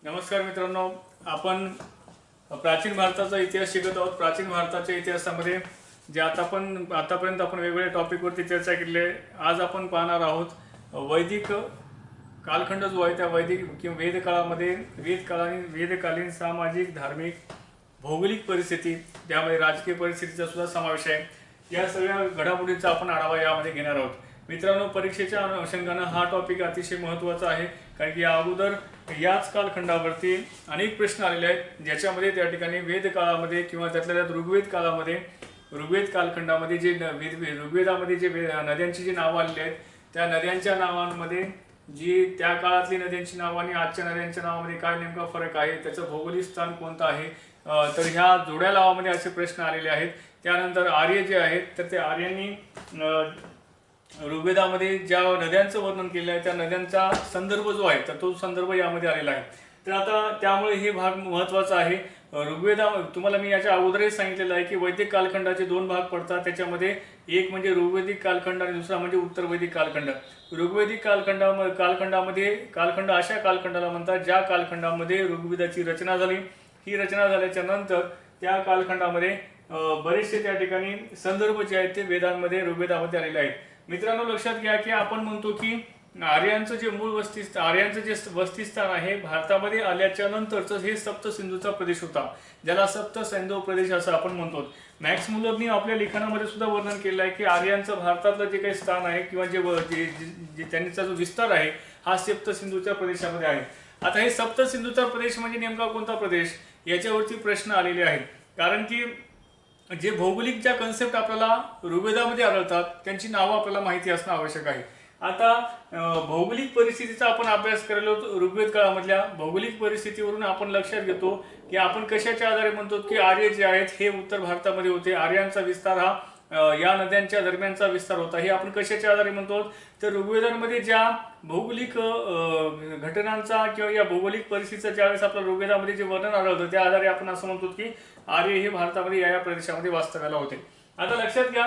नमस्कार मित्रांनो, आपण प्राचीन भारताचा इतिहास शिकत आहोत. प्राचीन भारताच्या इतिहासामध्ये जे आतापर्यंत आपण वेगवेगळ्या टॉपिकवरती चर्चा केली आहे. आज आपण पाहणार आहोत वैदिक कालखंड जो आहे त्या वैदिक किंवा वेदकाळामध्ये वेदकालीन सामाजिक, धार्मिक, भौगोलिक परिस्थिती, त्यामध्ये राजकीय परिस्थितीचा सुद्धा समावेश आहे. या सगळ्या घडामोडींचा आपण आढावा यामध्ये घेणार आहोत. मित्रांनो, परीक्षेच्या अनुषंगानं हा टॉपिक अतिशय महत्त्वाचा आहे, कारण की या अगोदर याच कालखंडावरती अनेक प्रश्न आलेले आहेत, ज्याच्यामध्ये त्या ठिकाणी वेद काळामध्ये किंवा त्यातल्या त्यात ऋग्वेद काळामध्ये, ऋग्वेद कालखंडामध्ये ऋग्वेदामध्ये नद्यांची जी नावं आलेली आहेत, त्या नद्यांच्या नावांमध्ये जी त्या काळातली नद्यांची नावं आणि आजच्या नद्यांच्या नावामध्ये काय नेमका फरक आहे, त्याचं भौगोलिक स्थान कोणतं आहे, तर ह्या जोड्या लावामध्ये असे प्रश्न आलेले आहेत. त्यानंतर आर्य जे आहेत, तर ते आर्यांनी ऋग्वेदामध्ये ज्या नद्यांचं वर्णन केलं आहे त्या नद्यांचा संदर्भ जो आहे तर तो संदर्भ यामध्ये आलेला आहे. तर आता त्यामुळे हे भाग महत्त्वाचा आहे. तुम्हाला मी याच्या अगोदरही सांगितलेलं आहे की वैदिक कालखंडाचे दोन भाग पडतात. त्याच्यामध्ये एक म्हणजे ऋग्वेदिक कालखंड आणि दुसरा म्हणजे उत्तर वैदिक कालखंड. ऋग्वेदिक कालखंड अशा कालखंडाला म्हणतात ज्या कालखंडामध्ये ऋग्वेदाची रचना झाली. ही रचना झाल्याच्या नंतर त्या कालखंडामध्ये बरेचसे त्या ठिकाणी संदर्भ जे आहेत ते वेदांमध्ये ऋग्वेदामध्ये आलेले आहेत. मित्रांनो, लक्षात घ्या की आपण म्हणतो की आर्यांचं जे वस्तीस्थान आहे भारतामध्ये आल्याच्या नंतरच हे सप्त सिंधूचा प्रदेश होता, ज्याला सप्त सिंधू प्रदेश असं आपण म्हणतो. मॅक्स मुलरनी आपल्या लिखाणामध्ये सुद्धा वर्णन केलं आहे की आर्यांचं भारतातलं जे काही स्थान आहे किंवा जे त्यांचा जो विस्तार आहे हा सप्त सिंधूच्या प्रदेशामध्ये आहे. आता हे सप्त सिंधूचा प्रदेश म्हणजे नेमका कोणता प्रदेश, याच्यावरती प्रश्न आलेले आहेत. कारण की जे भौगोलिक ज्या कन्सेप्ट आपल्याला ऋग्वेदामध्ये आढळतात त्यांची नावं आपल्याला माहिती असणं आवश्यक आहे. आता भौगोलिक परिस्थितीचा आपण अभ्यास करायला ऋग्वेद काळामधल्या भौगोलिक परिस्थितीवरून आपण लक्षात घेतो की आपण कशाच्या आधारे म्हणतो की आर्य जे आहेत हे उत्तर भारतामध्ये होते. आर्यांचा विस्तार हा या नद्यांच्या दरम्यानचा विस्तार होता. हे आपण कशाच्या आधारे म्हणतो, तर ऋग्वेदांमध्ये ज्या भौगोलिक घटनांचा किंवा या भौगोलिक परिस्थितीचं ज्यावेळेस आपल्या ऋग्वेदामध्ये जे वर्णन आढळतं त्या आधारे आपण असं म्हणतो की आर्य हे भारतामध्ये या प्रदेशामध्ये वास्तव्याला होते. आता लक्षात घ्या,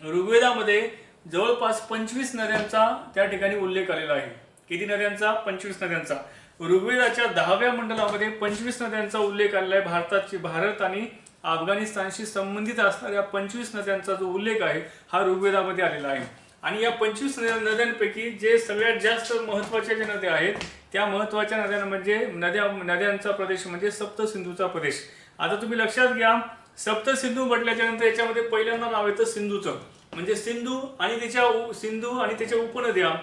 ऋग्वेदामध्ये जवळपास 25 नद्यांचा त्या ठिकाणी उल्लेख आलेला आहे. किती नद्यांचा? 25 नद्यांचा. ऋग्वेदाच्या 10व्या मंडलामध्ये 25 नद्यांचा उल्लेख आलेला आहे. भारत आणि अफगाणिस्तानशी संबंधित असणाऱ्या 25 नद्यांचा जो उल्लेख आहे हा ऋग्वेदामध्ये आलेला आहे. आणि या 25 नद्यांपैकी जे सगळ्यात जास्त महत्त्वाच्या ज्या नद्या आहेत त्या महत्त्वाच्या नद्यांचा प्रदेश म्हणजे सप्त सिंधूचा प्रदेश. आता तुम्ही लक्षात घ्या, सप्त सिंधू म्हटल्याच्या नंतर याच्यामध्ये पहिल्यांदा नाव येतं सिंधूचं. म्हणजे सिंधू आणि त्याच्या उपनद्या,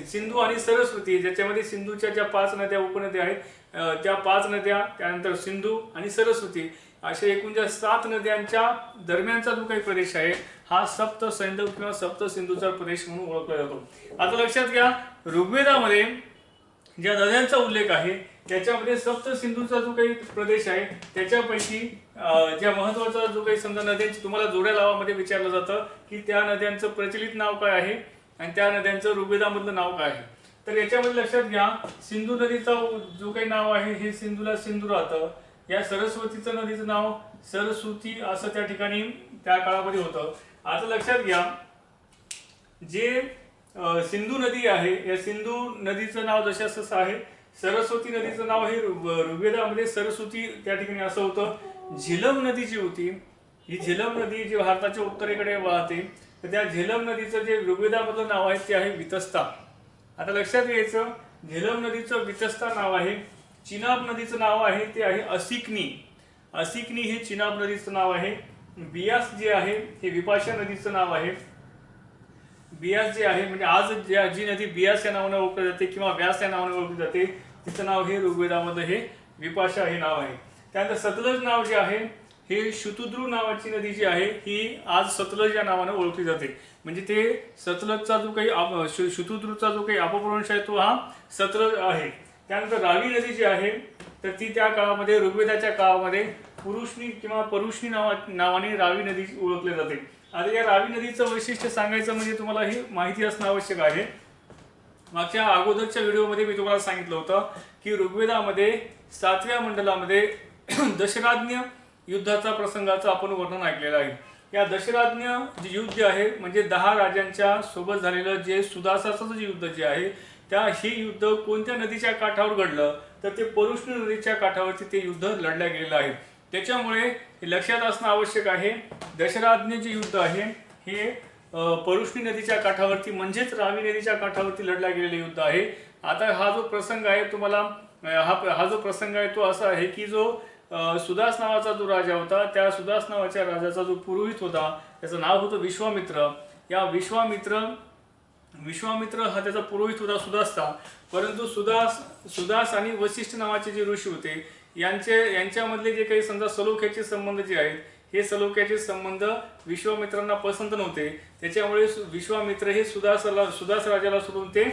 सिंधू आणि सरस्वती, ज्याच्यामध्ये सिंधूच्या ज्या 5 नद्या उपनद्या आहेत त्या 5 नद्या, त्यानंतर सिंधू आणि सरस्वती अशा एकूण ज्या 7 नद्यांच्या दरम्यानचा जो काही प्रदेश आहे हा सप्त सिंधू किंवा सप्त सिंधूचा प्रदेश म्हणून ओळखला जातो. आता लक्षात घ्या, ऋग्वेदामध्ये ज्या नद्यांचा उल्लेख आहे त्याच्यामध्ये सप्त सिंधूचा जो काही प्रदेश आहे त्याच्यापैकी ज्या महत्वाचा जो काही समजा नद्यांची तुम्हाला जोड्या लावामध्ये विचारलं जातं की त्या नद्यांचं प्रचलित नाव काय आहे आणि त्या नद्यांचं ऋग्वेदामधलं नाव काय आहे. तर याच्यामध्ये लक्षात घ्या, सिंधू नदीचा जो काही नाव आहे हे सिंधूला सिंधू राहतं. या सरस्वतीचं नदीचं नाव सरस्वती असं त्या ठिकाणी त्या काळामध्ये होतं. आता लक्षात घ्या, जे सिंधू नदी आहे या सिंधू नदीचं नाव जसं आहे, सरस्वती नदीचं नाव हे ऋग्वेदामध्ये सरस्वती त्या ठिकाणी असं होतं. झेलम नदी जी होती, ही झेलम नदी जी भारताच्या उत्तरेकडे वाहते, तर त्या झेलम नदीचं जे ऋग्वेदामधलं नाव आहे ते आहे वितस्ता. आता लक्षात घ्यायचं, झेलम नदीचं वितस्ता नाव आहे. चिनाब नदीचं नाव आहे ते आहे असिकनी. असिकनी हे चिनाब नदीचं नाव आहे. बियास जे आहे हे विपाशा नदीचं नाव आहे. बियास जे आहे म्हणजे आज जी नदी बियास या नावाने ओळखली जाते किंवा व्यास या नावाने ओळखली जाते तिचं नाव हे ऋग्वेदामध्ये हे विपाशा हे नाव आहे. त्यानंतर सतलज नाव जे आहे हे शतुद्रू नावाची नदी जी आहे ही आज सतलज या नावाने ओळखली जाते. म्हणजे ते सतलजचा जो काही शतुद्रूचा जो काही अपभ्रंश आहे तो हा सतलज आहे. त्यानंतर रावी नदी जी आहे तर ती त्या काळामध्ये ऋग्वेदाच्या काळामध्ये पुरुषनी किंवा परुष्णी नावाने रावी नदी ओळखली जाते. आता या रावी नदीचं वैशिष्ट्य सांगायचं म्हणजे तुम्हाला ही माहिती असणं आवश्यक आहे. मागच्या अगोदरच्या व्हिडिओमध्ये मी तुम्हाला सांगितलं होतं की ऋग्वेदामध्ये 7व्या मंडलामध्ये दशराज्ञ युद्धाचा प्रसंगाचं आपण वर्णन ऐकलेलं आहे. या दशराज्ञ जे युद्ध आहे म्हणजे 10 राजांच्या सोबत झालेलं जे सुदासाचं जे युद्ध जे आहे हे युद्ध कोणत्या नदीच्या काठावर घडलं, तर ते परुष्णी नदीच्या काठावरती ते युद्ध लढल्या गेलेलं आहे. त्याच्यामुळे हे लक्षात असणं आवश्यक आहे, दशराज्ञे जे युद्ध आहे हे परुष्णी नदीच्या काठावरती म्हणजेच रावी नदीच्या काठावरती लढला गेलेलं युद्ध आहे. आता हा जो प्रसंग आहे तुम्हाला हा जो प्रसंग आहे तो असा आहे की जो सुदास नावाचा जो राजा होता, त्या सुदास नावाच्या राजाचा जो पुरोहित होता त्याचं नाव होतं विश्वामित्र. या विश्वामित्र हा त्याचा पुरोहित होता सुदासचा. परंतु सुदास आणि वशिष्ठ नावाचे जे ऋषी होते यांच्यामधले जे काही समजा सलोख्याचे संबंध जे आहेत, हे सलोख्याचे संबंध विश्वामित्रांना पसंत नव्हते. त्याच्यामुळे विश्वामित्र हे सुदास राजाला सोडून ते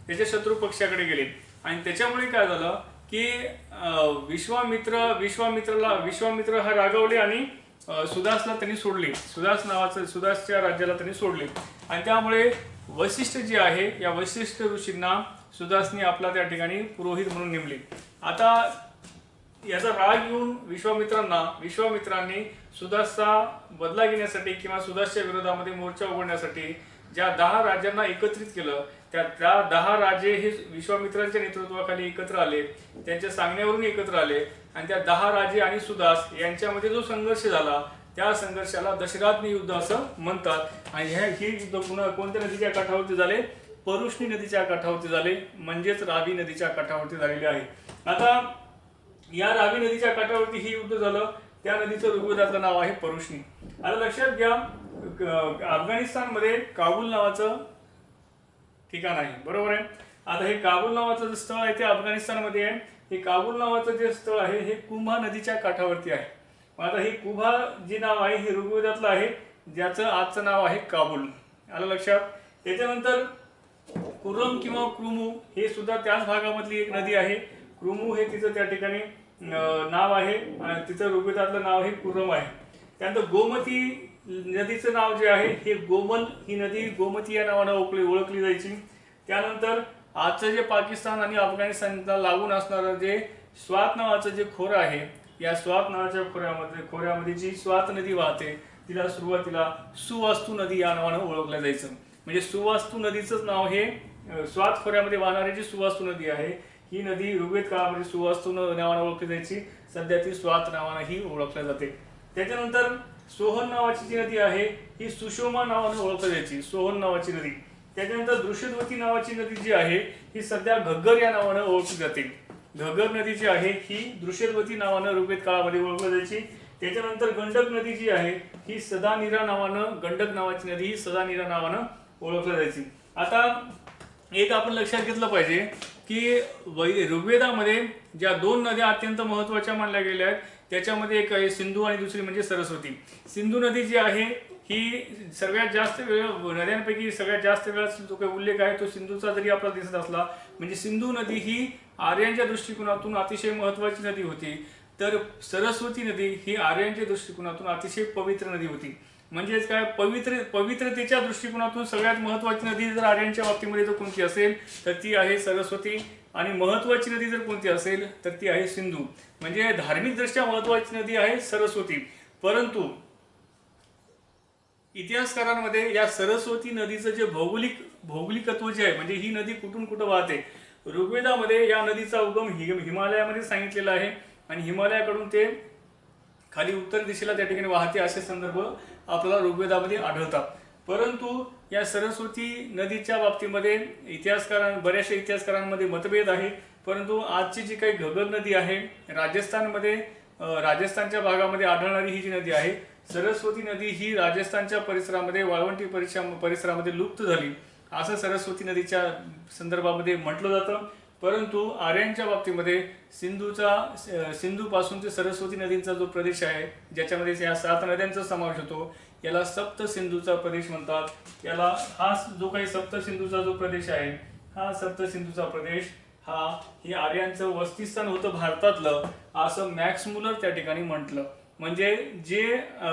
त्याच्या शत्रू पक्षाकडे गेले. आणि त्याच्यामुळे काय झालं की विश्वामित्र हा रागावले आणि सुदासला त्यांनी सोडले. सुदासच्या राज्याला त्यांनी सोडले. आणि त्यामुळे वशिष्ठ जे आहे, या वशिष्ठ ऋषींना सुदासने आपला त्या ठिकाणी पुरोहित म्हणून नेमले. आता याचा राग येऊन विश्वामित्रांनी सुदासचा बदला घेण्यासाठी किंवा सुदासच्या विरोधामध्ये मोर्चा उघडण्यासाठी ज्या 10 राजांना एकत्रित केलं, त्या 10 राजे हे विश्वामित्रांच्या नेतृत्वाखाली एकत्र आले, त्यांच्या सांगण्यावरून एकत्र आले. आणि त्या 10 राजे आणि सुदास यांच्यामध्ये जो संघर्ष झाला त्या संघर्षाला दशराज्ञे युद्ध असं म्हणतात. आणि हे युद्ध पुन्हा कोणत्या नदीच्या काठावरती झाले? परुष्णी नदीच्या काठावरती झाले, म्हणजेच रावी नदीच्या काठावरती झालेले आहे. आता या रावी नदीच्या काठावरती हे युद्ध झालं, त्या नदीचं ऋग्वेदातलं नाव आहे परुष्णी. आता लक्षात घ्या, अफगाणिस्तानमध्ये काबूल नावाचं ठिकाण आहे, बरोबर आहे. आता हे काबूल नावाचं जे स्थळ आहे ते अफगाणिस्तानमध्ये आहे. हे काबूल नावाचं जे स्थळ आहे हे कुंभा नदीच्या काठावरती आहे. आता हे कुंभा जे नाव आहे हे ऋग्वेदातलं आहे, ज्याचं आजचं नाव आहे काबूल. आलं लक्षात. त्याच्यानंतर कुरम किंवा क्रुमू हे सुद्धा त्याच भागामधली एक नदी आहे. क्रुमू हे तिचं त्या ठिकाणी नाव आहे आणि तिचं ऋग्वेदातलं नाव हे कुरम आहे. त्यानंतर गोमती नदीचं नाव जे आहे हे गोमल, ही नदी गोमती या नावानं ओळखली जायची. त्यानंतर आजचं जे पाकिस्तान आणि अफगाणिस्तानला लागून असणारं जे स्वात नावाचं जे खोरं आहे, या स्वात नावाच्या खोऱ्यामध्ये जी स्वात नदी वाहते तिला सुरुवातीला सुवास्तू नदी या नावानं ओळखलं जायचं. म्हणजे सुवास्तू नदीचंच नाव हे स्वात खोऱ्यामध्ये वाहणारी जी सुवास्तू नदी आहे ही नदी ऋग्वेद काळामध्ये सुवास्तू नावानं ओळखली जायची. सध्या ती स्वात नावानं ही ओळखल्या जाते. त्याच्यानंतर सोहन नावाची जी नदी आहे ही सुषोमा नावानं ओळखली जायची, सोहन नावाची नदी. त्याच्यानंतर दृश्यद्वती नावाची नदी जी आहे ही सध्या घग्गर या नावानं ओळखली जाते. घग्गर नदी जी आहे ही दृश्यद्वती नावानं ऋग्वेद काळामध्ये ओळखली जायची. त्याच्यानंतर गंडक नदी जी आहे ही सदानीरा नावानं, गंडक नावाची नदी ही सदानीरा नावानं ओळखली जायची. आता एक आपण लक्षात घेतलं पाहिजे की ऋग्वेदामध्ये ज्या 2 नद्या अत्यंत महत्त्वाच्या मानल्या गेल्या आहेत त्याच्यामध्ये एक आहे सिंधू आणि दुसरी म्हणजे सरस्वती. सिंधू नदी जी आहे ही सगळ्यात जास्त नद्यांपैकी सगळ्यात जास्त वेळा जो काही उल्लेख आहे तो सिंधूचा जरी आपल्याला दिसत असला, म्हणजे सिंधू नदी ही आर्यांच्या दृष्टिकोनातून अतिशय महत्त्वाची नदी होती, तर सरस्वती नदी ही आर्यांच्या दृष्टिकोनातून अतिशय पवित्र नदी होती. म्हणजेच काय, पवित्रतेच्या दृष्टिकोनातून सगळ्यात महत्त्वाची नदी जर आर्यांच्या बाबतीमध्ये जर कोणती असेल तर ती आहे सरस्वती, आणि महत्त्वाची नदी जर कोणती असेल तर ती आहे सिंधू. म्हणजे धार्मिकदृष्ट्या महत्त्वाची नदी आहे सरस्वती. परंतु इतिहासकारांमध्ये या सरस्वती नदीचं जे भौगोलिकत्व जे आहे, म्हणजे ही नदी कुठून कुठं वाहते, ऋग्वेदामध्ये या नदीचा उगम हिमालयामध्ये सांगितलेला आहे आणि हिमालयाकडून ते खाली उत्तर दिशेला त्या ठिकाणी वाहते असे संदर्भ आपल्याला ऋग्वेदामध्ये आढळतात. परंतु या सरस्वती नदीच्या बाबतीमध्ये बऱ्याचशा इतिहासकारांमध्ये मतभेद आहे. परंतु आजची जी काही घग्गर नदी आहे राजस्थानच्या भागामध्ये आढळणारी ही जी नदी आहे सरस्वती नदी ही राजस्थानच्या परिसरामध्ये वाळवंटी परिसरामध्ये लुप्त झाली असं सरस्वती नदीच्या संदर्भामध्ये म्हटलं जातं. परंतु आर्यांच्या बाबतीमध्ये सिंधूपासून ते सरस्वती नदींचा जो प्रदेश आहे ज्याच्यामध्ये या 7 नद्यांचा समावेश होतो याला सप्त सिंधूचा प्रदेश म्हणतात. हा जो काही सप्त सिंधूचा जो प्रदेश आहे हा सप्त सिंधूचा प्रदेश हे आर्यांचं वस्तीस्थान होतं भारतातलं असं मॅक्स मुलर त्या ठिकाणी म्हटलं. म्हणजे जे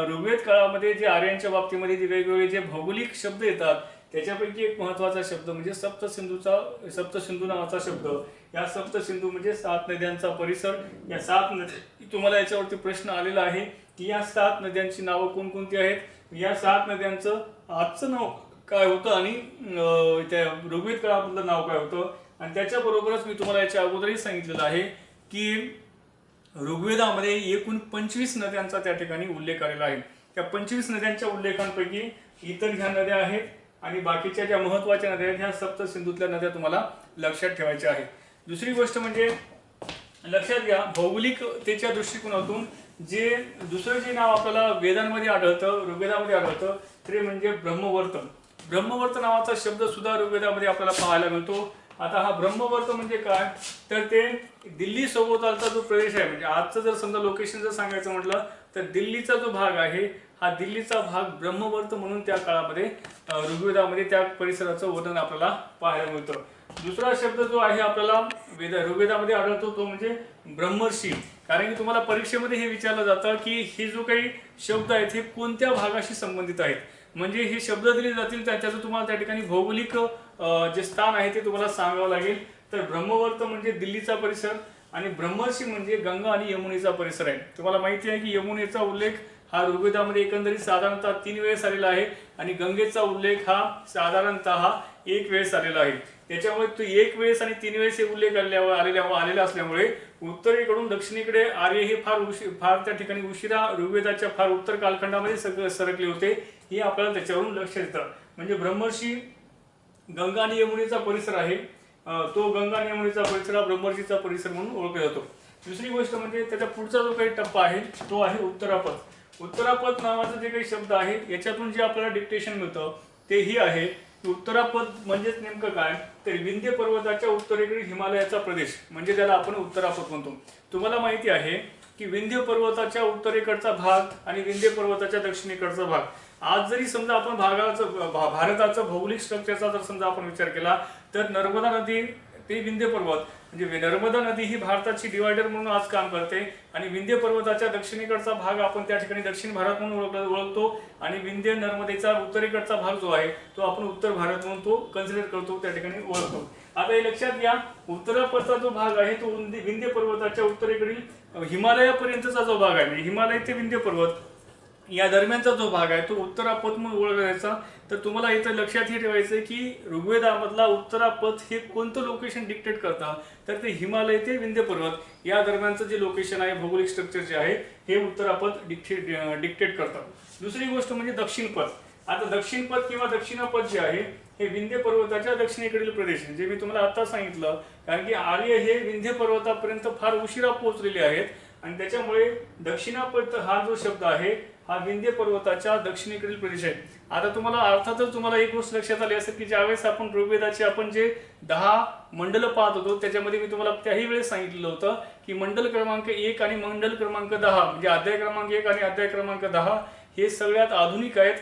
ऋग्वेद काळामध्ये जे आर्यांच्या बाबतीमध्ये जे वेगवेगळे जे भौगोलिक शब्द येतात त्याच्यापैकी एक महत्त्वाचा शब्द म्हणजे सप्तसिंधू नावाचा शब्द. या सप्तसिंधू म्हणजे 7 नद्यांचा परिसर. या 7 नदी, तुम्हाला याच्यावरती प्रश्न आलेला आहे की या 7 नद्यांची नावं कोणकोणती आहेत. या 7 नद्यांचं आजचं नाव काय होतं आणि त्या ऋग्वेद काळामधलं नाव काय होतं आणि त्याच्याबरोबरच मी तुम्हाला याच्या अगोदरही सांगितलेलं आहे की ऋग्वेदामध्ये एकूण 25 नद्यांचा त्या ठिकाणी उल्लेख आलेला आहे. त्या 25 नद्यांच्या उल्लेखांपैकी इतर ह्या नद्या आहेत आणि बाकीच्या ज्या महत्त्वाच्या नद्या आहेत ह्या सप्तसिंधूतल्या नद्या तुम्हाला लक्षात ठेवायच्या आहेत. दुसरी गोष्ट म्हणजे लक्षात घ्या, भौगोलिकतेच्या दृष्टिकोनातून जे दुसरं जे नाव आपल्याला वेदांमध्ये आढळतं, ऋग्वेदामध्ये आढळतं ते म्हणजे ब्रह्मवर्त. ब्रह्मवर्त नावाचा शब्द सुद्धा ऋग्वेदामध्ये आपल्याला पाहायला मिळतो. आता हा ब्रह्मवर्त म्हणजे काय, तर ते दिल्ली सभोवतालचा जो प्रदेश आहे, म्हणजे आजचं जर समजा लोकेशन जर सांगायचं म्हटलं तर दिल्लीचा जो भाग आहे हा दिल्लीचा भाग ब्रह्मवर्त म्हणून त्या काळामध्ये ऋग्वेदामध्ये त्या परिसराचं वर्णन आपल्याला पाहायला मिळतं. दुसरा शब्द जो आहे आपल्याला ऋग्वेदामध्ये आढळतो तो म्हणजे ब्रह्मर्षी. कारण की तुम्हाला परीक्षेमध्ये हे विचारलं जातं की हे जो काही शब्द आहेत हे कोणत्या भागाशी संबंधित आहेत. म्हणजे हे शब्द दिले जातील त्याचं तुम्हाला त्या ठिकाणी भौगोलिक जे स्थान आहे ते तुम्हाला सांगावं लागेल. तर ब्रह्मवर्त म्हणजे दिल्लीचा परिसर आणि ब्रह्मर्षी म्हणजे गंगा आणि यमुनेचा परिसर आहे. तुम्हाला माहिती आहे की यमुनेचा उल्लेख हा ऋग्वेदामध्ये एकंदरीत साधारणतः 3 वेळेस आलेला आहे आणि गंगेचा उल्लेख हा साधारणतः 1 वेळेस आलेला आहे. त्याच्यामुळे तो 1 वेळेस आणि 3 वेळेस हे उल्लेख आलेला असल्यामुळे उत्तरेकडून दक्षिणेकडे आर्य हे फार त्या ठिकाणी उशिरा ऋग्वेदाच्या फार उत्तर कालखंडामध्ये सरकले होते, हे आपल्याला त्याच्यावरून लक्षात येतं. म्हणजे ब्रह्मर्षी गंगा आणि यमुनेचा परिसर आहे, तो गंगा आणि यमुनेचा परिसर हा ब्रह्मर्षीचा परिसर म्हणून ओळखला जातो. दुसरी गोष्ट म्हणजे त्याचा पुढचा जो काही टप्पा आहे तो आहे उत्तरापद. उत्तरापद नावाचा जे काही शब्द आहे याच्यातून जे आपल्याला डिक्टेशन मिळतं तेही आहे. उत्तरापद म्हणजेच नेमकं काय, तर विंध्य पर्वताच्या उत्तरेकडील हिमालयाचा प्रदेश म्हणजे त्याला आपण उत्तरापद म्हणतो. तुम्हाला माहिती आहे की विंध्य पर्वताच्या उत्तरेकडचा भाग आणि विंध्य पर्वताच्या दक्षिणेकडचा भाग, आज जरी समजा आपण भारताचं भौगोलिक स्ट्रक्चरचा जर समजा आपण विचार केला तर नर्मदा नदी ते विंध्य पर्वत म्हणजे नर्मदा नदी ही भारताची डिवायडर म्हणून आज काम करते आणि विंध्य पर्वताच्या दक्षिणेकडचा भाग आपण त्या ठिकाणी दक्षिण भारत म्हणून ओळखतो आणि विंध्य नर्मदेचा उत्तरेकडचा भाग जो आहे तो आपण उत्तर भारत म्हणून तो कन्सिडर करतो, त्या ठिकाणी ओळखतो. आता हे लक्षात घ्या, उत्तरापदचा जो भाग आहे तो विंध्य पर्वताच्या उत्तरेकडील हिमालयापर्यंतचा जो भाग आहे, हिमालय ते विंध्य पर्वत या दरम्यानचा जो भाग आहे तो उत्तरापद म्हणून ओळखला जायचा. तर तुम्हाला इथं लक्षात हे ठेवायचं की ऋग्वेदामधला उत्तरापद हे कोणतं लोकेशन डिक्टेट करतं, तर ते हिमालय ते विंध्य पर्वत या दरम्यानचं जे लोकेशन आहे, भौगोलिक स्ट्रक्चर जे आहे हे उत्तरापद डिक्टेट करतात. दुसरी गोष्ट म्हणजे दक्षिणपद. आता दक्षिणपद किंवा दक्षिणापद जे आहे हे विंध्य पर्वताच्या दक्षिणेकडील प्रदेश, जे मी तुम्हाला आता सांगितलं, कारण की आर्य हे विंध्य पर्वतापर्यंत फार उशिरा पोहोचलेले आहेत आणि त्याच्यामुळे दक्षिणापद हा जो शब्द आहे हा विंध्य पर्वताच्या दक्षिणेकडील प्रदेश आहे. आता तुम्हाला अर्थातच तुम्हाला एक गोष्ट लक्षात आली असेल की ज्यावेळेस आपण ऋग्वेदाचे आपण जे 10 मंडल पाहत होतो त्याच्यामध्ये मी तुम्हाला त्याही वेळेस सांगितलं होतं की मंडल क्रमांक 1 आणि मंडल क्रमांक 10 म्हणजे अध्याय क्रमांक 1 आणि अध्याय क्रमांक 10 हे सगळ्यात आधुनिक आहेत,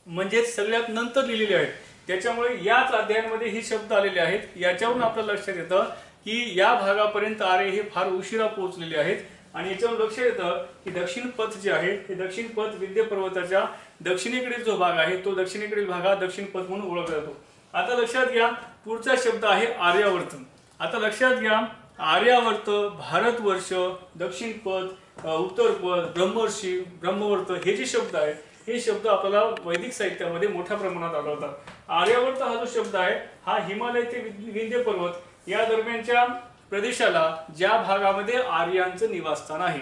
म्हणजे सगळ्यात नंतर लिहिलेले आहेत. त्याच्यामुळे याच अध्यायांमध्ये हे शब्द आलेले आहेत. याच्यावरून आपल्याला लक्षात येतं की या भागापर्यंत आर्य हे फार उशिरा पोहोचलेले आहेत आणि याच्यावर लक्षात येतं की दक्षिण पथ जे आहे हे दक्षिण पथ विंध्य पर्वताच्या दक्षिणेकडील जो भाग आहे तो दक्षिणेकडील भाग हा दक्षिण पथ म्हणून ओळखला जातो. आता लक्षात घ्या, पुढचा शब्द आहे आर्यावर्त. आता लक्षात घ्या, आर्यावर्त, भारतवर्ष, दक्षिण पथ, उत्तर पथ, ब्रह्मर्षी, ब्रह्मवर्त हे जे शब्द आहेत हे शब्द आपल्याला वैदिक साहित्यामध्ये मोठ्या प्रमाणात आढळतात. आर्यावर्त हा जो शब्द आहे हा हिमालय ते विंध्य पर्वत या दरम्यानच्या प्रदेशाला ज्या भागामध्ये आर्यांचं निवासस्थान आहे.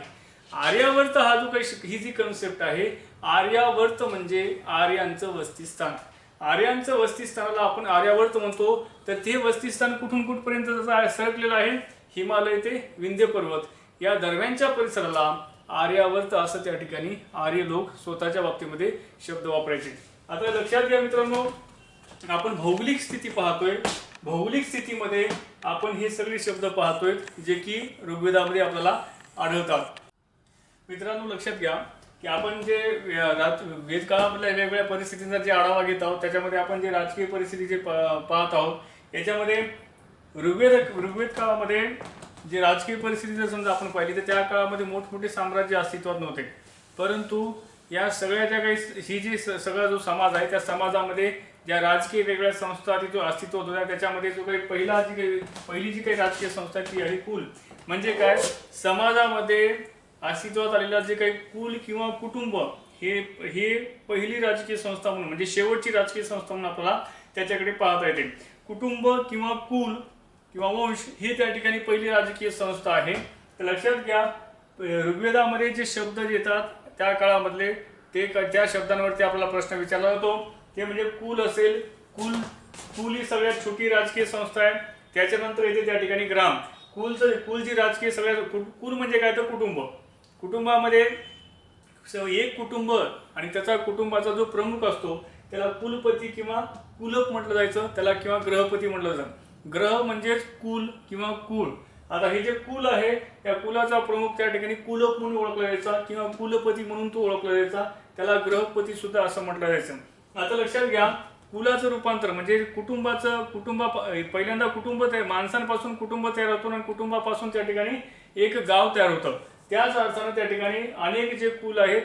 आर्यावर्त हा जो काही ही जी कन्सेप्ट आहे, आर्यावर्त म्हणजे आर्यांचं वस्तीस्थान. आर्यांचं वस्तीस्थानाला आपण आर्यावर्त म्हणतो. तर ते वस्तीस्थान कुठून कुठपर्यंत सरकलेलं आहे, हिमालय ते विंध्य पर्वत या दरम्यानच्या परिसराला आर्यावर्त असं त्या ठिकाणी आर्य लोक स्वतःच्या बाबतीमध्ये शब्द वापरायचे. आता लक्षात घ्या मित्रांनो, आपण भौगोलिक स्थिती पाहतोय. भौगोलिक स्थितीमध्ये आपण हे सगळे शब्द पाहतोय जे की ऋग्वेदामध्ये आपल्याला आढळतात. मित्रांनो लक्षात घ्या की आपण जे वेद काळामधल्या वेगवेगळ्या परिस्थितींचा जे आढावा घेत आहोत त्याच्यामध्ये आपण जे राजकीय परिस्थिती जे पाहत आहोत याच्यामध्ये ऋग्वेद काळामध्ये जे राजकीय परिस्थिती जर समजा आपण पाहिली तर त्या काळामध्ये मोठमोठे साम्राज्य अस्तित्वात नव्हते, परंतु या सगळ्या ज्या काही ही जी सगळा जो समाज आहे त्या समाजामध्ये ज्या राजकीय वेगळ्या संस्था अस्तित्वात होत्या त्याच्यामध्ये जो काही पहिली जी काही राजकीय संस्था ती आहे कुल. म्हणजे काय, समाजामध्ये अस्तित्वात आलेला जे काही कुल किंवा कुटुंब हे पहिली राजकीय संस्था म्हणून म्हणजे शेवटची राजकीय संस्था म्हणून आपल्याला त्याच्याकडे पाहता येते. कुटुंब किंवा कुल किंवा वंश ही त्या ठिकाणी पहिली राजकीय संस्था आहे. तर लक्षात घ्या, ऋग्वेदामध्ये जे शब्द येतात त्या काळामधले त्या शब्दांवरती आपल्याला प्रश्न विचारला जातो. ते म्हणजे कुल असेल, कुल ही सगळ्यात छोटी राजकीय संस्था आहे. त्याच्यानंतर येते त्या ठिकाणी ग्राम. कुल जी राजकीय सगळ्यात कुल म्हणजे काय तर कुटुंब. कुटुंबामध्ये एक कुटुंब आणि त्याचा कुटुंबाचा जो प्रमुख असतो त्याला कुलपती किंवा कुलप म्हटलं जायचं, त्याला किंवा ग्रहपती म्हटलं जातं. ग्रह म्हणजेच कुल किंवा कुळ. आता हे जे कुल आहे त्या कुलाचा प्रमुख त्या ठिकाणी कुलप म्हणून ओळखला जायचा किंवा कुलपती म्हणून तो ओळखला जायचा, त्याला ग्रहपती सुद्धा असं म्हटलं जायचं. आता लक्षात घ्या, कुलाचं रूपांतर म्हणजे पहिल्यांदा कुटुंब माणसांपासून कुटुंब तयार होतं आणि कुटुंबापासून त्या ठिकाणी एक गाव तयार होतं. त्याच अर्थानं त्या ठिकाणी अनेक जे कुल आहेत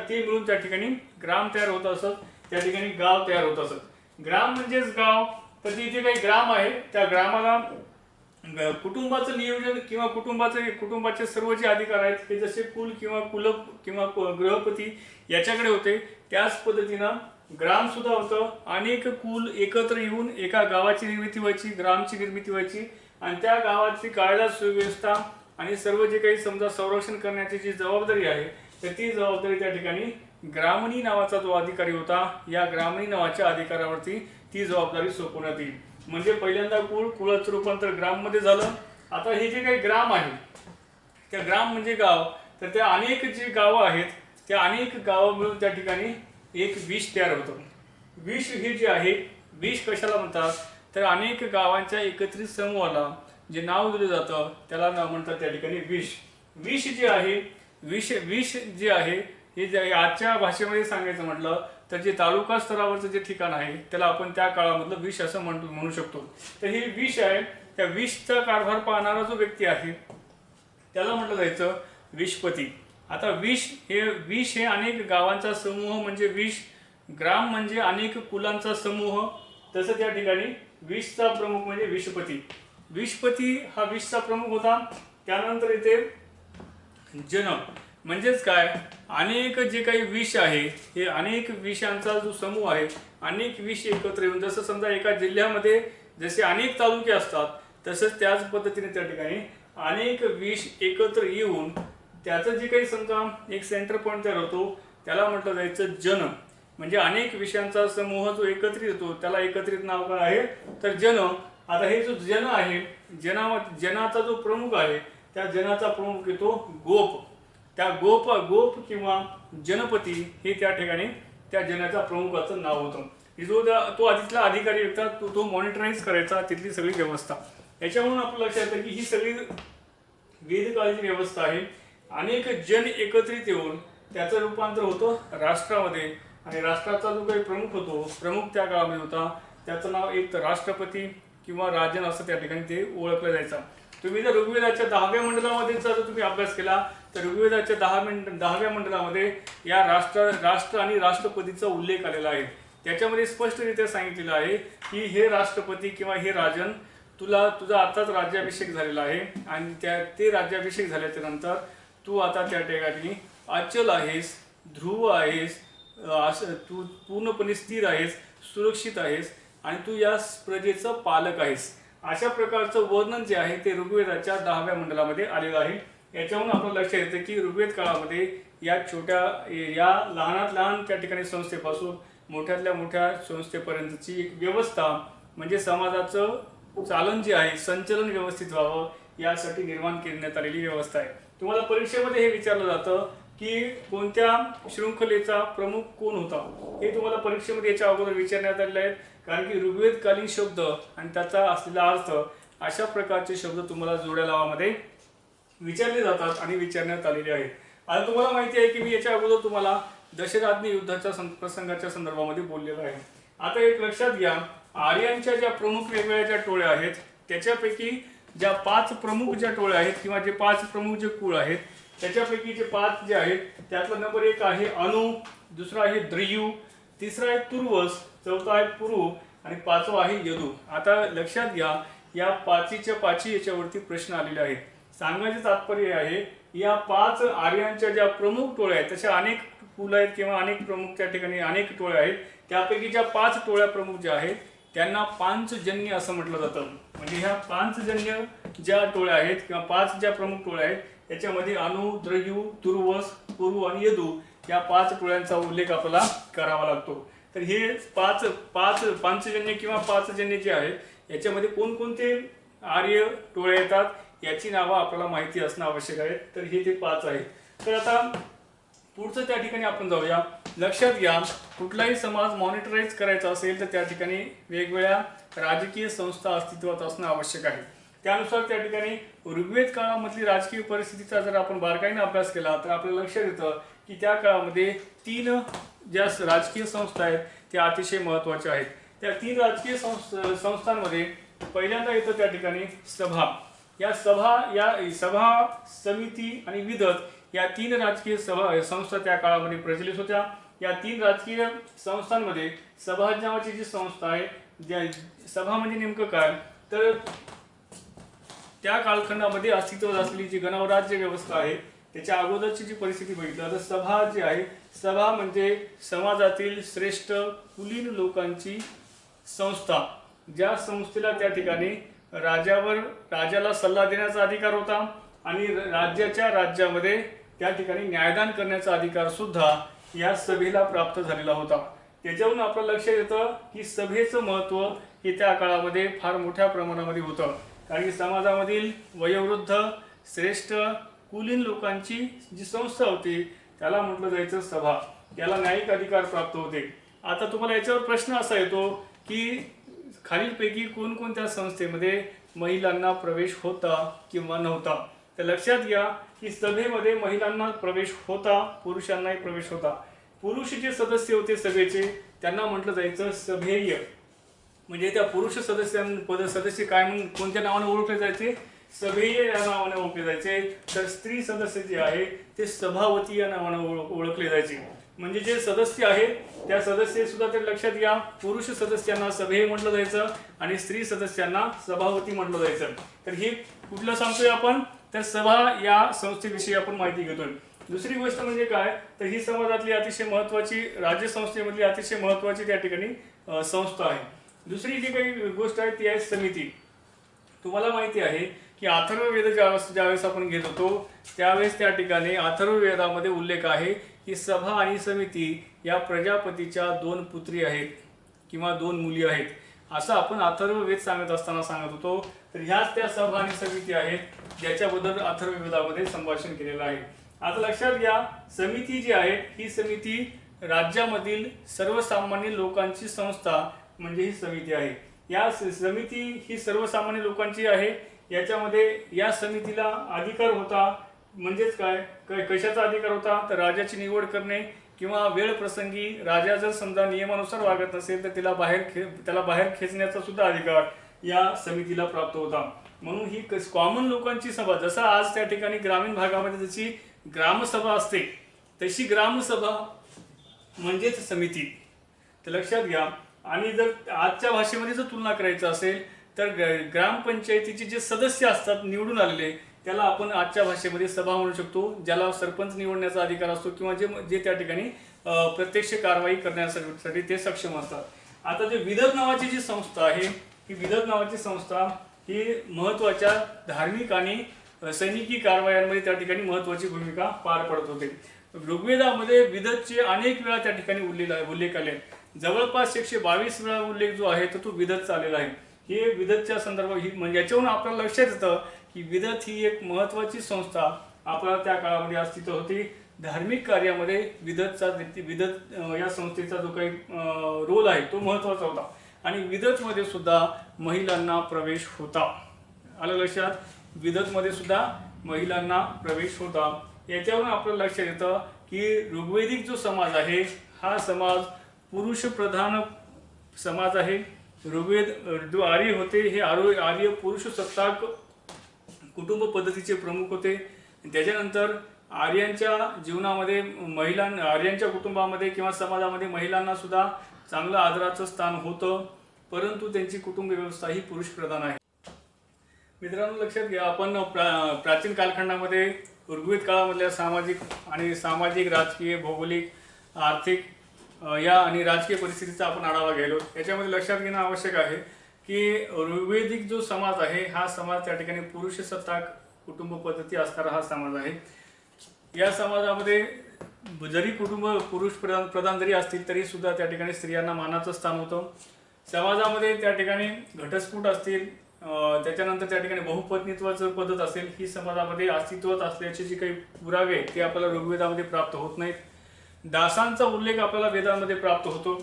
ते मिळून त्या ठिकाणी ग्राम तयार होत असत, त्या ठिकाणी गाव तयार होत असत. ग्राम म्हणजेच गाव. तर तिथे काही ग्राम आहे, त्या ग्रामाला कुटुंबाचं नियोजन किंवा कुटुंबाचे सर्व जे अधिकार आहेत ते जसे कुल किंवा कुलप किंवा ग्रहपती याच्याकडे होते, त्याच पद्धतीनं ग्राम सुद्धा होतं. अनेक कुल एकत्र येऊन एका गावाची निर्मिती व्हायची, ग्रामची निर्मिती व्हायची आणि त्या गावाची कायदा सुव्यवस्था आणि सर्व जे काही समजा संरक्षण करण्याची जी जबाबदारी आहे तर ती जबाबदारी त्या ठिकाणी ग्रामणी नावाचा जो अधिकारी होता, या ग्रामणी नावाच्या अधिकारावरती ती जबाबदारी सोपवण्यात येईल. म्हणजे पहिल्यांदा कुळाचं रूपांतर ग्राम मध्ये झालं. आता हे जे काही ग्राम आहे त्या ग्राम म्हणजे गाव, तर त्या अनेक जे गावं आहेत त्या अनेक गावं मिळून त्या ठिकाणी एक विश तयार होतं. विश हे जे आहे, विश कशाला म्हणतात तर अनेक गावांच्या एकत्रित समूहाला जे नाव दिलं जातं त्याला नाव म्हणतात त्या ठिकाणी विश. विश जे आहे विश जे आहे हे जे आजच्या भाषेमध्ये सांगायचं म्हटलं तर जे तालुका स्तरावरचं जे ठिकाण आहे त्याला आपण त्या काळामधलं विश असं म्हणू शकतो. तर हे विश आहे, त्या विशचा कारभार पाहणारा जो व्यक्ती आहे त्याला म्हटलं जायचं विशपती. आता विश हे अनेक गावांचा समूह म्हणजे विश. ग्राम म्हणजे अनेक कुलांचा समूह. तसं त्या ठिकाणी विशचा प्रमुख म्हणजे विशपती. विशपती हा विशचा प्रमुख होता. त्यानंतर येते जन म्हणजेच काय, अनेक जे काही विष आहे हे अनेक विषांचा जो समूह आहे, अनेक विष एकत्र येऊन, जसं समजा एका जिल्ह्यामध्ये जसे अनेक तालुके असतात तसंच त्याच पद्धतीने त्या ठिकाणी अनेक विष एकत्र येऊन त्याचं जे काही समजा एक सेंटर पॉईंट तयार होतो त्याला म्हटलं जायचं जन. म्हणजे अनेक विषयांचा समूह जो एकत्रित येतो त्याला एकत्रित नाव काय आहे तर जन. आता हे जो जन आहे, जनाचा जो प्रमुख आहे त्या जनाचा प्रमुख येतो गोप. त्या गोप किंवा जनपती हे त्या ठिकाणी त्या जनाच्या प्रमुखाचं नाव होतं. तो तिथला अधिकारी होता, तो मॉनिटराईज करायचा तिथली सगळी व्यवस्था. याच्यावरून आपलं लक्षात येतं की ही सगळी वेदकाळाची व्यवस्था आहे. अनेक जन एकत्रित येऊन त्याचं रूपांतर होतं राष्ट्रामध्ये आणि राष्ट्राचा जो काही प्रमुख त्या काळामध्ये होता त्याचं नाव एक तर राष्ट्रपती किंवा राजन असं त्या ठिकाणी ते ओळखलं जायचं. तुम्ही जर ऋग्वेदाच्या 10व्या मंडलामध्ये जर तुम्ही अभ्यास केला तर ऋग्वेदाच्या 10व्या मंडलामध्ये या राष्ट्र आणि राष्ट्रपतीचा उल्लेख आलेला आहे. त्याच्यामध्ये स्पष्टरित्या सांगितलेलं आहे की हे राष्ट्रपती किंवा हे राजन तुझा आताच राज्याभिषेक झालेला आहे आणि ते राज्याभिषेक झाल्याच्या नंतर तू आता त्या ठिकाणी अचल आहेस, ध्रुव आहेस, तू पूर्णपणे स्थिर आहेस, सुरक्षित आहेस आणि तू या प्रजेचा पालक आहेस. अशा प्रकारचं वर्णन जे आहे ते ऋग्वेदाच्या 10व्या मंडलामध्ये आलेलं आहे. याच्यावरून आपलं लक्षात येतं की ऋग्वेद काळामध्ये या लहानात लहान त्या ठिकाणी संस्थेपासून मोठ्यातल्या मोठ्या संस्थेपर्यंतची एक व्यवस्था म्हणजे समाजाचं चालन जे आहे, संचलन व्यवस्थित व्हावं यासाठी निर्माण करण्यात आलेली व्यवस्था आहे. तुम्हाला परीक्षेमध्ये हे विचारलं जातं की कोणत्या शृंखलेचा प्रमुख कोण होता, हे तुम्हाला परीक्षेमध्ये याच्या अगोदर विचारण्यात आलेले आहेत. कारण की ऋग्वेदकालीन शब्द आणि त्याचा असलेला अर्थ अशा प्रकारचे शब्द तुम्हाला जोड्या लावामध्ये विचारले जातात आणि विचारण्यात आलेले आहेत. आता तुम्हाला माहिती आहे की मी याच्या अगोदर तुम्हाला दशराज्ञी युद्धाच्या प्रसंगाच्या संदर्भामध्ये बोललेलं आहे. आता एक लक्षात घ्या, आर्यांच्या ज्या प्रमुख वेगवेगळ्या ज्या टोळ्या आहेत त्याच्यापैकी ज्या 5 प्रमुख ज्या टोळ्या आहेत किंवा जे 5 प्रमुख जे कुळ आहेत त्याच्यापैकी जे 5 जे आहेत त्यातला नंबर 1 आहे अनु, दुसरा आहे द्रियू, तिसरा आहे तुर्वस, चौथा आहे पुरु आणि 5वा आहे यदू. आता लक्षात घ्या, या 5च्या याच्यावरती प्रश्न आलेले आहेत. सांगायचे तात्पर्य आहे या 5 आर्यांच्या ज्या प्रमुख टोळ्या आहेत तशा अनेक कुल आहेत किंवा अनेक प्रमुख त्या ठिकाणी अनेक टोळ्या आहेत. त्यापैकी ज्या 5 टोळ्या प्रमुख ज्या आहेत त्यांना पांचजन्य असं म्हटलं जातं. म्हणजे ह्या पांचजन्य ज्या टोळ्या आहेत किंवा 5 ज्या प्रमुख टोळ्या आहेत याच्यामध्ये अनु, द्रयू, तुर्वस, पुरु आणि यदू या 5 टोळ्यांचा उल्लेख आपल्याला करावा लागतो. तर हे पांचजन्य किंवा 5जन्य जे आहेत याच्यामध्ये कोणकोणते आर्य टोळे येतात याची नावं आपल्याला माहिती असणं आवश्यक आहे. तर हे ते 5 आहेत. तर आता पुढचं त्या ठिकाणी आपण जाऊया. लक्षात घ्या, कुठलाही समाज मॉनिटराइज करायचा असेल तर त्या ठिकाणी वेगवेगळ्या राजकीय संस्था अस्तित्वात असणं आवश्यक आहे. त्यानुसार त्या ठिकाणी ऋग्वेद काळामधली राजकीय परिस्थितीचा जर आपण बारकाईने अभ्यास केला तर आपल्याला लक्षात येतं की त्या काळामध्ये 3 ज्या राजकीय संस्था आहेत त्या अतिशय महत्त्वाच्या आहेत. त्या 3 राजकीय संस्थांमध्ये पहिल्यांदा येतं त्या ठिकाणी सभा. या सभा, समिती आणि विदत या 3 राजकीय संस्था त्या काळामध्ये प्रचलित होत्या. या 3 राजकीय संस्थांमध्ये सभा नावाची जी संस्था आहे, सभा म्हणजे नेमकं काय तर त्या कालखंडामध्ये अस्तित्वात असलेली जी गणराज्य व्यवस्था आहे त्याच्या अगोदरची जी परिस्थिती बघितलं तर सभा जी आहे, सभा म्हणजे समाजातील श्रेष्ठ कुलीन लोकांची संस्था. ज्या संस्थेला त्या ठिकाणी राजाला सल्ला देण्याचा अधिकार होता आणि राज्यामध्ये त्या ठिकाणी न्यायदान करण्याचा अधिकार सुद्धा या सभेला प्राप्त झालेला होता. त्याच्यावरून आपलं लक्षात येतं की सभेचं महत्त्व हे त्या काळामध्ये फार मोठ्या प्रमाणामध्ये होतं. कारण की समाजामधील वयोवृद्ध श्रेष्ठ कुलीन लोकांची जी संस्था होती त्याला म्हटलं जायचं सभा. त्याला न्यायिक अधिकार प्राप्त होते. आता तुम्हाला याच्यावर प्रश्न असा येतो की खालीलपैकी कोणकोणत्या संस्थेमध्ये महिलांना प्रवेश होता किंवा नव्हता. तर लक्षात घ्या की सभेमध्ये महिलांना प्रवेश होता, पुरुषांनाही प्रवेश होता. पुरुष जे सदस्य होते सभेचे त्यांना म्हटलं जायचं सभेय. म्हणजे त्या पुरुष सदस्य काय म्हणून कोणत्या नावाने ओळखले जायचे, सभेय या नावाने ओळखले जायचे. तर स्त्री सदस्य जे आहे ते सभावती या नावाने ओळखले जायचे. म्हणजे जे सदस्य आहेत त्या सदस्य सुद्धा ते लक्षात घ्या, पुरुष सदस्यांना सभेय म्हटलं जायचं आणि स्त्री सदस्यांना सभावती म्हटलं जायचं. तर हे कुठलं सांगतोय आपण तर सभा या संस्थेविषयी आपण माहिती घेतोय. दुसरी गोष्ट म्हणजे काय तर ही समाजातली अतिशय महत्त्वाची राज्यसंस्थेमधली अतिशय महत्त्वाची त्या ठिकाणी संस्था आहे. दुसरी जी काही गोष्ट आहे ती आहे समिती. तुम्हाला माहिती आहे की अथर्ववेद ज्यावेळेस आपण घेत होतो त्यावेळेस त्या ठिकाणी अथर्ववेदामध्ये उल्लेख आहे की सभा आणि समिती या प्रजापतीच्या 2 पुत्री आहेत किंवा 2 मुली आहेत असं आपण अथर्ववेद सांगत असताना सांगत होतो. तर ह्याच त्या सभा आणि समिती आहेत ज्याच्याबद्दल अथर्ववेदामध्ये संभाषण केलेलं आहे. आता लक्षात घ्या, समिती जी आहे ही समिती राज्यामधील सर्वसामान्य लोकांची संस्था म्हणजे ही समिती आहे. या समिती ही सर्वसामान्य लोकांची आहे. याच्यामध्ये या समितीला अधिकार होता म्हणजेच काय कशाचा अधिकार होता तर राजाची निवड करणे किंवा वेळ प्रसंगी राजा जर समजा नियमानुसार वागत नसेल तर त्याला बाहेर खेचण्याचा सुद्धा अधिकार या समितीला प्राप्त होता. म्हणून ही कॉमन लोकांची सभा, जसं आज त्या ठिकाणी ग्रामीण भागामध्ये जशी ग्रामसभा असते तशी ग्रामसभा म्हणजेच समिती. तर लक्षात घ्या. आणि जर आजच्या भाषेमध्ये जर तुलना करायचं असेल तर ग्रामपंचायतीचे जे सदस्य असतात निवडून आलेले त्याला आपण आजच्या भाषेमध्ये सभा म्हणू शकतो, ज्याला सरपंच निवडण्याचा अधिकार असतो किंवा जे त्या ठिकाणी प्रत्यक्ष कारवाई करण्यासाठी ते सक्षम असतात. आता जे विदत नावाची जी संस्था आहे ही विदत नावाची संस्था ही महत्त्वाच्या धार्मिक आणि सैनिकी कारवायांमध्ये त्या ठिकाणी महत्त्वाची भूमिका पार पडत होते. ऋग्वेदामध्ये विदतचे अनेक वेळा त्या ठिकाणी उल्लेख आले. जवळपास 122 वेळा उल्लेख जो आहे तो विदतचा आलेला आहे. हे विदतच्या संदर्भात म्हणजे याच्यावरून आपल्याला लक्षात येतं की विदत ही एक महत्त्वाची संस्था आपल्याला त्या काळामध्ये अस्तित्व होती. धार्मिक कार्यामध्ये विदत या संस्थेचा जो काही रोल आहे तो महत्त्वाचा होता आणि विदतमध्ये सुद्धा महिलांना प्रवेश होता. आलं लक्षात, विदतमध्ये सुद्धा महिलांना प्रवेश होता. याच्यावरून आपल्याला लक्षात येतं की ऋग्वेदिक जो समाज आहे हा समाज पुरुष प्रधान समाज आहे. ऋग्वेद जो आर्य होते हे आर्य पुरुष सत्ताक कुटुंब पद्धतीचे प्रमुख होते. त्याच्यानंतर आर्यांच्या जीवनामध्ये आर्यांच्या कुटुंबामध्ये किंवा समाजामध्ये महिलांना सुद्धा चांगलं आदराचं स्थान होतं, परंतु त्यांची कुटुंब व्यवस्था ही पुरुष प्रधान आहे. मित्रांनो लक्षात घ्या, आपण प्राचीन या आणि राजकीय परिस्थितीचा आपण आढावा घ्यायलो. याच्यामध्ये लक्षात घेणं आवश्यक आहे की ऋग्वेदिक जो समाज आहे हा समाज त्या ठिकाणी पुरुषसत्ताक कुटुंब पद्धती असणारा हा समाज आहे. या समाजामध्ये जरी कुटुंब पुरुष प्रधान जरी असतील तरी सुद्धा त्या ठिकाणी स्त्रियांना मानाचं स्थान होतं. समाजामध्ये त्या ठिकाणी घटस्फोट असतील, त्याच्यानंतर त्या ठिकाणी बहुपत्नीत्वाचं पद्धत असेल, ही समाजामध्ये अस्तित्वात असल्याचे जे काही पुरावे ते आपल्याला ऋग्वेदामध्ये प्राप्त होत नाहीत. दासांचा उल्लेख आपल्याला वेदांमध्ये प्राप्त होतो,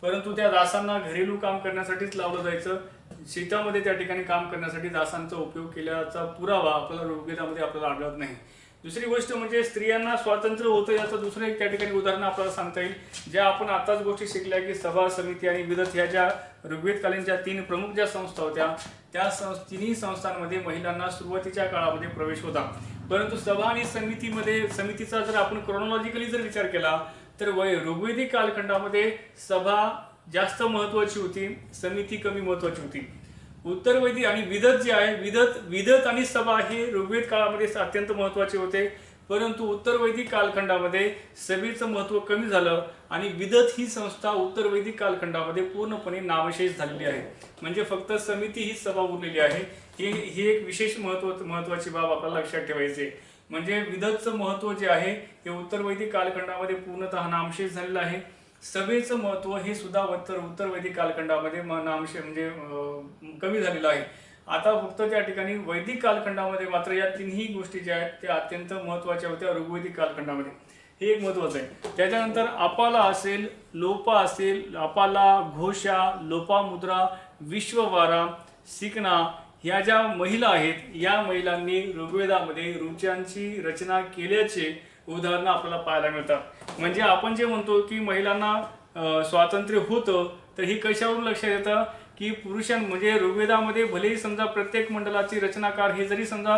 परंतु त्या दासांना घरेलू काम करण्यासाठीच लावलं जायचं. शेतामध्ये त्या ठिकाणी काम करण्यासाठी दासांचा उपयोग केल्याचा पुरावा आपल्याला ऋग्वेदामध्ये आपल्याला आढळत नाही. दुसरी गोष्ट म्हणजे स्त्रियांना स्वातंत्र्य होतं याचं दुसरं एक त्या ठिकाणी उदाहरण आपल्याला सांगता येईल. ज्या आपण आताच गोष्टी शिकल्या की सभा, समिती आणि विदत ह्या ज्या ऋग्वेदकालीन 3 प्रमुख ज्या संस्था होत्या त्या तिन्ही संस्थांमध्ये महिलांना सुरुवातीच्या काळामध्ये प्रवेश होता. परंतु सभा आणि समितीचा जर आपण क्रोनॉलॉजिकली जर विचार केला तर ऋग्वेदिक कालखंडामध्ये सभा जास्त महत्त्वाची होती, समिती कमी महत्त्वाची होती. उत्तर वैदिक आणि विदत जे आहे, विदत आणि सभा हे ऋग्वेद काळामध्ये अत्यंत महत्त्वाचे होते. परंतु उत्तर वैदिक कालखंडामध्ये सभेचं महत्त्व कमी झालं आणि विदत ही संस्था उत्तर वैदिक कालखंडामध्ये पूर्णपणे नामशेष झालेली आहे. म्हणजे फक्त समिती ही सभा उरलेली आहे. ही एक विशेष महत्त्वाची बाब आपल्याला लक्षात ठेवायची. म्हणजे विदतचं महत्त्व जे आहे हे उत्तर वैदिक कालखंडामध्ये पूर्णतः नामशेष झालेलं आहे. सभेचं महत्त्व हे सुद्धा उत्तर वैदिक कालखंडामध्ये नामशेष म्हणजे कमी झालेलं आहे. आता फक्त त्या ठिकाणी वैदिक कालखंडामध्ये मात्र या तिन्ही गोष्टी ज्या आहेत त्या अत्यंत महत्त्वाच्या होत्या ऋग्वेदिक कालखंडामध्ये. हे एक महत्त्वाचं आहे. त्याच्यानंतर अपाला असेल, लोपा असेल, अपाला, घोषा, लोपामुद्रा, विश्ववारा, सिकना ह्या ज्या महिला आहेत या महिलांनी ऋग्वेदामध्ये ऋचांची रचना केल्याचे उदाहरणं आपल्याला पाहायला मिळतात. म्हणजे आपण जे म्हणतो की महिलांना स्वातंत्र्य होतं तर ही कशावरून लक्षात येतं की म्हणजे ऋग्वेदामध्ये भलेही समजा प्रत्येक मंडलाची रचनाकार हे जरी समजा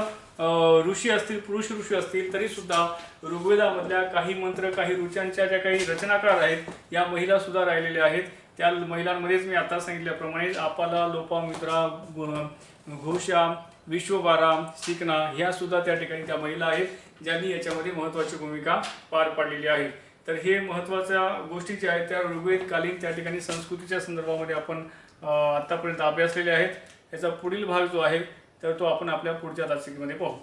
ऋषी असतील, पुरुष ऋषी असतील, तरी सुद्धा ऋग्वेदामधल्या काही मंत्र, काही ऋचांच्या ज्या काही रचनाकार आहेत या महिला सुद्धा राहिलेल्या आहेत. त्या महिलांमध्येच मी आता सांगितल्याप्रमाणे अपाला, लोपामुद्रा, घोषा, विश्ववारा, सिकना ह्या सुद्धा त्या ठिकाणी त्या महिला आहेत ज्यांनी याच्यामध्ये महत्त्वाची भूमिका पार पाडलेली आहे. तर हे महत्त्वाच्या गोष्टी ज्या आहेत त्या ऋग्वेदकालीन त्या ठिकाणी संस्कृतीच्या संदर्भामध्ये आपण आतापर्यंत अभ्यासलेले आहेत. याचा पुढील भाग जो आहे तर तो आपण आपल्या पुढच्या तासिकेमध्ये पाहू.